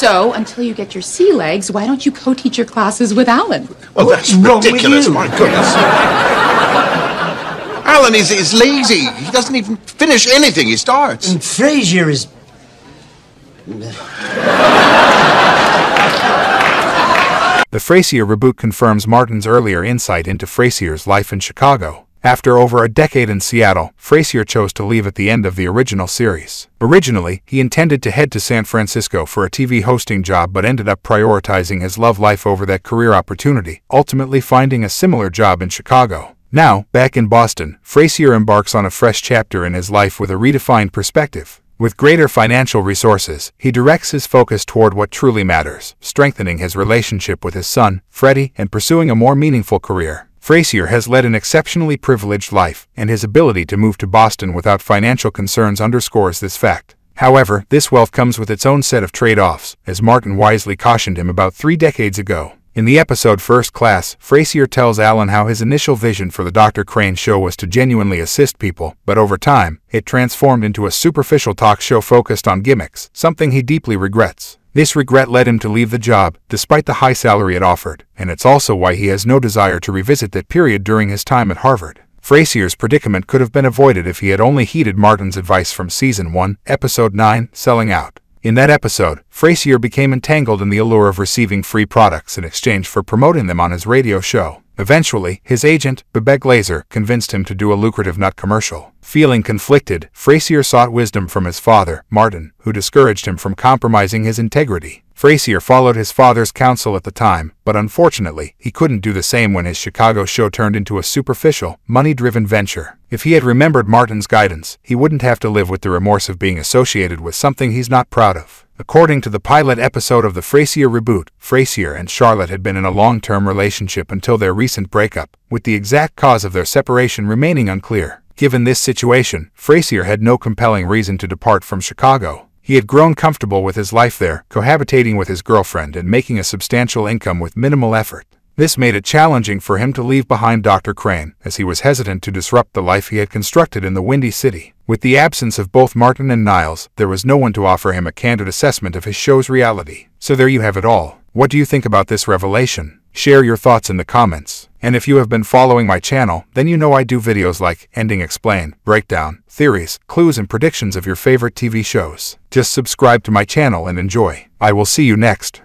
So, until you get your sea legs, why don't you co-teach your classes with Alan? Well, that's ridiculous, my goodness. Alan is lazy. He doesn't even finish anything he starts. And Frasier is... The Frasier reboot confirms Martin's earlier insight into Frasier's life in Chicago. After over a decade in Seattle, Frasier chose to leave at the end of the original series. Originally, he intended to head to San Francisco for a TV hosting job but ended up prioritizing his love life over that career opportunity, ultimately finding a similar job in Chicago. Now, back in Boston, Frasier embarks on a fresh chapter in his life with a redefined perspective. With greater financial resources, he directs his focus toward what truly matters, strengthening his relationship with his son, Freddie, and pursuing a more meaningful career. Frasier has led an exceptionally privileged life, and his ability to move to Boston without financial concerns underscores this fact. However, this wealth comes with its own set of trade-offs, as Martin wisely cautioned him about 3 decades ago. In the episode First Class, Frasier tells Alan how his initial vision for the Dr. Crane show was to genuinely assist people, but over time, it transformed into a superficial talk show focused on gimmicks, something he deeply regrets. This regret led him to leave the job, despite the high salary it offered, and it's also why he has no desire to revisit that period during his time at Harvard. Frasier's predicament could have been avoided if he had only heeded Martin's advice from Season 1, Episode 9, Selling Out. In that episode, Frasier became entangled in the allure of receiving free products in exchange for promoting them on his radio show. Eventually, his agent, Bebe Glazer, convinced him to do a lucrative nut commercial. Feeling conflicted, Frasier sought wisdom from his father, Martin, who discouraged him from compromising his integrity. Frasier followed his father's counsel at the time, but unfortunately, he couldn't do the same when his Chicago show turned into a superficial, money-driven venture. If he had remembered Martin's guidance, he wouldn't have to live with the remorse of being associated with something he's not proud of. According to the pilot episode of the Frasier reboot, Frasier and Charlotte had been in a long-term relationship until their recent breakup, with the exact cause of their separation remaining unclear. Given this situation, Frasier had no compelling reason to depart from Chicago. He had grown comfortable with his life there, cohabitating with his girlfriend and making a substantial income with minimal effort. This made it challenging for him to leave behind Dr. Crane, as he was hesitant to disrupt the life he had constructed in the Windy City. With the absence of both Martin and Niles, there was no one to offer him a candid assessment of his show's reality. So there you have it all. What do you think about this revelation? Share your thoughts in the comments. And if you have been following my channel, then you know I do videos like Ending Explain, Breakdown, Theories, Clues and Predictions of your favorite TV shows. Just subscribe to my channel and enjoy. I will see you next.